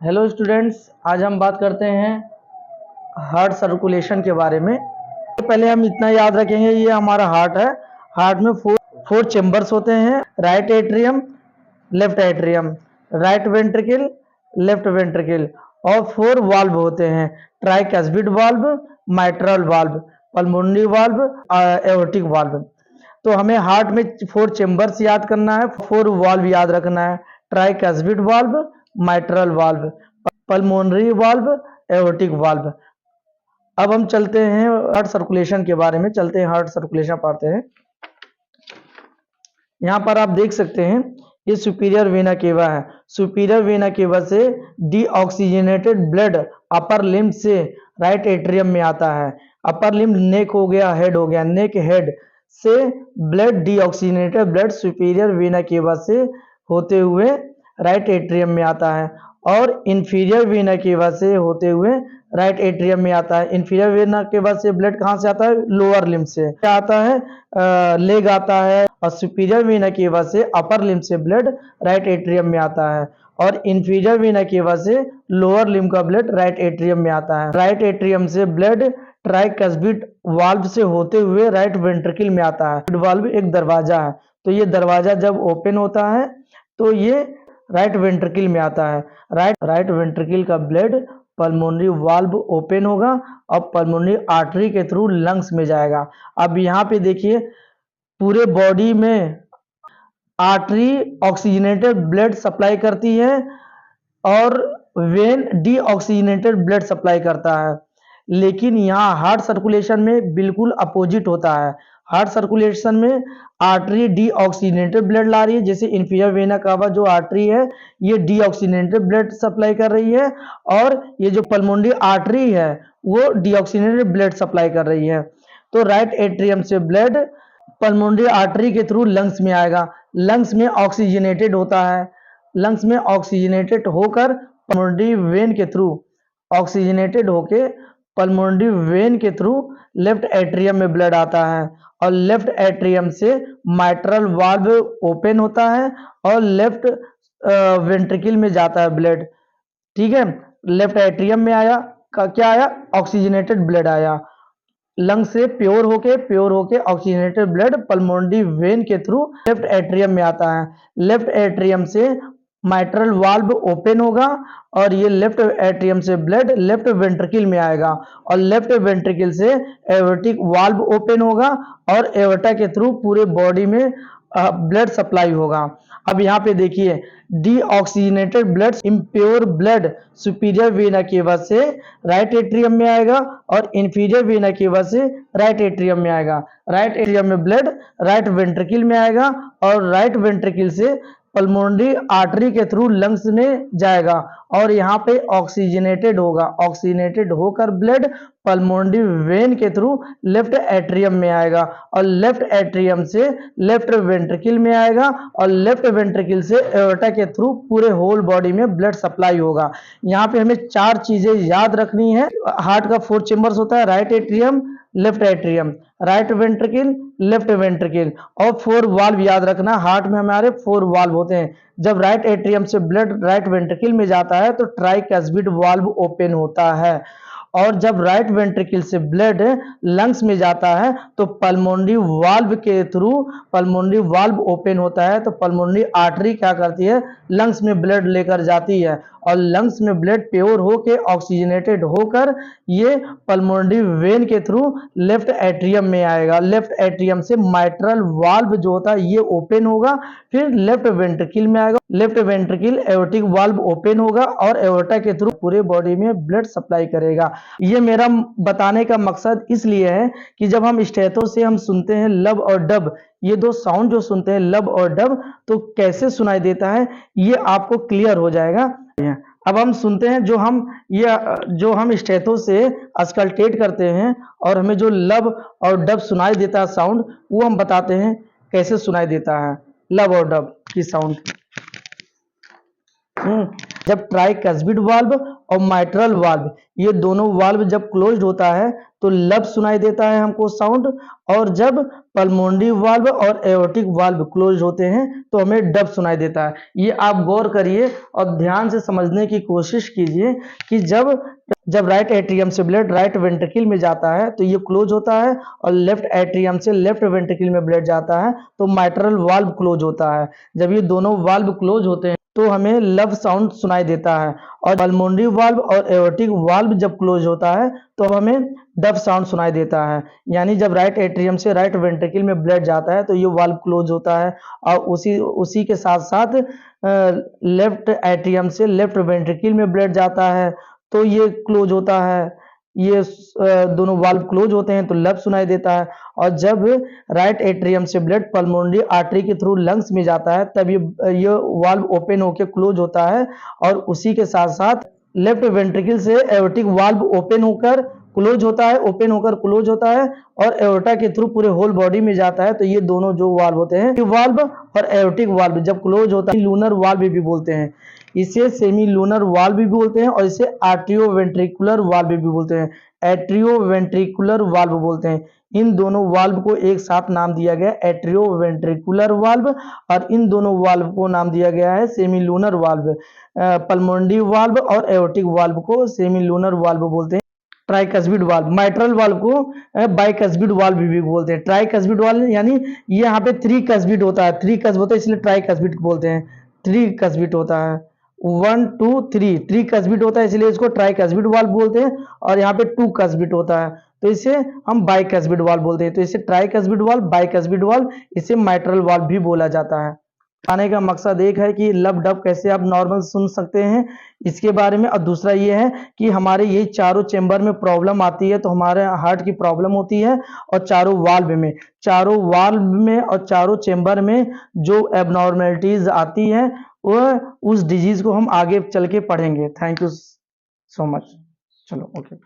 Hello students, आज हम बात करते हैं हार्ट सर्कुलेशन के बारे में। पहले हम इतना याद रखेंगे, ये हमारा हार्ट है। हार्ट में फोर चेम्बर्स होते हैं। Right atrium, left atrium, right ventricle, left ventricle, और 4 वाल्व होते हैं। Tricuspid valve, mitral valve, pulmonary valve, aortic valve. तो हमें हार्ट में 4 चेम्बर्स याद करना है, 4 वाल्व याद रखना है। Tricuspid valve, mitral valve, pulmonary valve, aortic valve. अब हम चलते हैं हार्ट सर्कुलेशन के बारे में, चलते हैं हार्ट सर्कुलेशन पढ़ते हैं। यहाँ पर आप देख सकते हैं, ये सुपीरियर वेना केवा है। सुपीरियर वेना केवा से डीऑक्सीजनेटेड ब्लड अपर लिम्ब से राइट एट्रियम में आता है। अपर लिम्ब नेक हो गया, हेड हो गया, नेक हेड से blood, deoxygenated blood superior vena cava से होते हुए राइट एट्रियम में आता है, और इंफीरियर वेना केवा से होते हुए राइट एट्रियम में आता है। इंफीरियर वेना केवा से ब्लड कहाँ से आता है? लोअर लिम्ब से आता है, लेग आता है। और सुपीरियर वेना केवा से अपर लिम्ब से ब्लड राइट एट्रियम में आता है, और इंफीरियर वेना केवा से लोअर लिम्ब का ब्लड राइट एट्रियम में आता है। राइट एट्रियम से ब्लड ट्राइकैस्पिड वाल्व से होते हुए राइट वेंट्रिकल में आता है। वाल्व एक दरवाजा है, तो ये दरवाजा जब ओपन होता है तो ये राइट वेंट्रिकल में आता है। राइट वेंट्रिकल का ब्लड पल्मोनरी वाल्व ओपन होगा और पल्मोनरी आर्टरी के थ्रू लंग्स में जाएगा। अब यहाँ पे देखिए, पूरे बॉडी में आर्टरी ऑक्सीजनेटेड ब्लड सप्लाई करती है और वेन डीऑक्सीजनेटेड ब्लड सप्लाई करता है। लेकिन यहाँ हार्ट सर्कुलेशन में बिल्कुल अपोजिट होता है। हार्ट सर्कुलेशन में आर्टरी डीऑक्सीजनेटेड ब्लड ला रही है, जैसे इंफीरियर वेना कावा जो आर्टरी है ये डीऑक्सीजनेटेड ब्लड सप्लाई कर रही है, और ये जो पल्मोनरी आर्टरी है वो डीऑक्सीजनेटेड ब्लड सप्लाई कर रही है। तो राइट एट्रियम से ब्लड पल्मोनरी आर्टरी के थ्रू लंग्स में आएगा। लंग्स में ऑक्सीजनेटेड होता है, लंग्स में ऑक्सीजनेटेड होकर पल्मोनरी वेन के थ्रू ऑक्सीजनेटेड होके पल्मोनरी वेन के थ्रू लेफ्ट एट्रियम में ब्लड आता है, और लेफ्ट एट्रियम से माइट्रल वाल्व ओपन होता है और लेफ्ट वेंट्रिकल में जाता है ब्लड। ठीक है, लेफ्ट एट्रियम में आया, क्या आया? ऑक्सीजनेटेड ब्लड आया। लंग से प्योर होके ऑक्सीजनेटेड ब्लड पल्मोनरी वेन के थ्रू लेफ्ट एट्रियम में आता है। लेफ्ट एट्रियम से माइट्रल वाल्व ओपन होगा और ये लेफ्ट एट्रियम से ब्लड लेफ्ट वेंट्रिकल में आएगा, और लेफ्ट वेंट्रिकल से एओर्टिक वाल्व ओपन होगा और एओर्टा के थ्रू पूरे बॉडी में ब्लड सप्लाई होगा। अब यहाँ पे देखिए, deoxygenated blood, impure blood superior vena cava से राइट एट्रियम में आएगा और इंफीरियर वेना केवा से राइट एट्रियम में आएगा। राइट एट्रियम में ब्लड राइट वेंट्रिकल में आएगा और राइट वेंट्रिकल से पल्मोनरी आर्टरी के थ्रू लंग्स में जाएगा, और यहाँ पे ऑक्सीजनेटेड होगा। ऑक्सीजनेटेड होकर ब्लड पल्मोनरी वेन के थ्रू लेफ्ट एट्रियम में आएगा, और लेफ्ट एट्रियम से लेफ्ट वेंट्रिकल में आएगा, और लेफ्ट वेंट्रिकल से एओर्टा के थ्रू पूरे होल बॉडी में ब्लड सप्लाई होगा। यहाँ पे हमें 4 चीजें याद रखनी है। हार्ट का 4 चेम्बर्स होता है, right atrium, left atrium, right ventricle, left ventricle, और 4 वाल्व याद रखना। हार्ट में हमारे 4 वाल्व होते हैं। जब राइट एट्रियम से ब्लड राइट वेंट्रिकल में जाता है तो ट्राइकैस्पिड वाल्व ओपन होता है, और जब राइट वेंट्रिकल से ब्लड लंग्स में जाता है तो पल्मोनरी वाल्व के थ्रू पल्मोनरी वाल्व ओपन होता है, तो पल्मोनरी आर्टरी क्या करती है? लंग्स में ब्लड लेकर जाती है, और लंग्स में ब्लड प्योर होके ऑक्सीजनेटेड होकर ये पल्मोनरी वेन के थ्रू लेफ्ट एट्रियम में आएगा। लेफ्ट एट्रियम से माइट्रल वाल्व जो होता है ये ओपन होगा, फिर लेफ्ट वेंट्रिकल में आएगा। Left ventricle aortic valve open होगा और एओर्टा के थ्रू पूरे बॉडी में ब्लड सप्लाई करेगा। ये मेरा बताने का मकसद इसलिए है कि जब हम स्टेथो से हम सुनते हैं लब और डब, ये 2 साउंड जो सुनते हैं लब और डब, तो कैसे सुनाई देता है ये आपको क्लियर हो जाएगा। अब हम सुनते हैं, जो हम स्टेथो से अस्कल्टेट करते हैं और हमें जो लब और डब सुनाई देता है साउंड, वो हम बताते हैं कैसे सुनाई देता है लब और डब की साउंड। जब ट्राइकस्पिड वाल्व और माइट्रल वाल्व ये दोनों वाल्व जब क्लोज्ड होता है तो लब सुनाई देता है हमको साउंड, और जब पल्मोनरी वाल्व और एओर्टिक वाल्व क्लोज होते हैं तो हमें डब सुनाई देता है। ये आप गौर करिए और ध्यान से समझने की कोशिश कीजिए कि जब राइट एट्रियम से ब्लड राइट वेंट्रिकल में जाता है तो ये क्लोज होता है, और लेफ्ट एट्रियम से लेफ्ट वेंट्रिकल में ब्लड जाता है तो माइट्रल वाल्व क्लोज होता है। जब ये दोनों वाल्व क्लोज होते हैं तो हमें लब साउंड सुनाई देता है, और पल्मोनरी वाल्व और एओर्टिक वाल्व जब क्लोज होता है तो हमें डब साउंड सुनाई देता है। यानी जब राइट एट्रियम से राइट वेंट्रिकल में ब्लड जाता है तो ये वाल्व क्लोज होता है, और उसी के साथ साथ लेफ्ट एट्रियम से लेफ्ट वेंट्रिकल में ब्लड जाता है तो ये क्लोज होता है। ये दोनों वाल्व क्लोज होते हैं तो लब सुनाई देता है, और जब राइट एट्रियम से ब्लड पल्मोनरी आर्टरी के थ्रू लंग्स में जाता है तब ये वाल्व ओपन होकर क्लोज होता है, और उसी के साथ साथ लेफ्ट वेंट्रिकल से एओर्टिक वाल्व ओपन होकर क्लोज होता है, ओपन होकर क्लोज होता है, और एओर्टा के थ्रू पूरे होल बॉडी में जाता है। तो ये दोनों जो वाल्व होते हैं वाल्व और एओर्टिक वाल्व जब क्लोज होता है लूनर वाल्व भी बोलते हैं, इसे सेमी लूनर वाल्व भी बोलते हैं, और इसे आर्टियो वेंट्रिकुलर वाल्व भी बोलते हैं, एट्रियो वेंट्रिकुलर वाल्व बोलते हैं। इन दोनों वाल्व को एक साथ नाम दिया गया एट्रियो वेंट्रिकुलर वाल्व, और इन दोनों वाल्व को नाम दिया गया है semi lunar valve. Pulmonary valve और एओर्टिक वाल्व को सेमी लूनर वाल्व बोलते हैं। ट्राइकस्पिड वाल्व, माइट्रल वाल्व को बाइकस्पिड वाल्व भी बोलते हैं। ट्राइकस्पिड वाल्व यानी ये यहाँ पे 3 कस्पिड होता है, 3 कस्प होता है इसलिए ट्राइकस्पिड बोलते हैं। 3 कस्पिड होता है, 1 2 3 कस्पिड होता है इसलिए इसको ट्राइकस्पिड वाल्व बोलते हैं, और यहाँ पे 2 कस्पिड होता है तो इसे हम बाइकस्पिड वाल्व बोलते हैं। तो इसे ट्राइकस्पिड वाल्व, बाइकस्पिड वाल्व, इसे माइट्रल वाल्व भी बोला जाता है। आने का मकसद एक है कि लब डब कैसे आप नॉर्मल सुन सकते हैं इसके बारे में, और दूसरा ये है कि हमारे ये चारों चेंबर में प्रॉब्लम आती है तो हमारे हार्ट की प्रॉब्लम होती है, और चारों वाल्व में और चारों चेंबर में जो एबनॉर्मेलिटीज आती है वो उस डिजीज को हम आगे चल के पढ़ेंगे। Thank you so much. चलो ओके।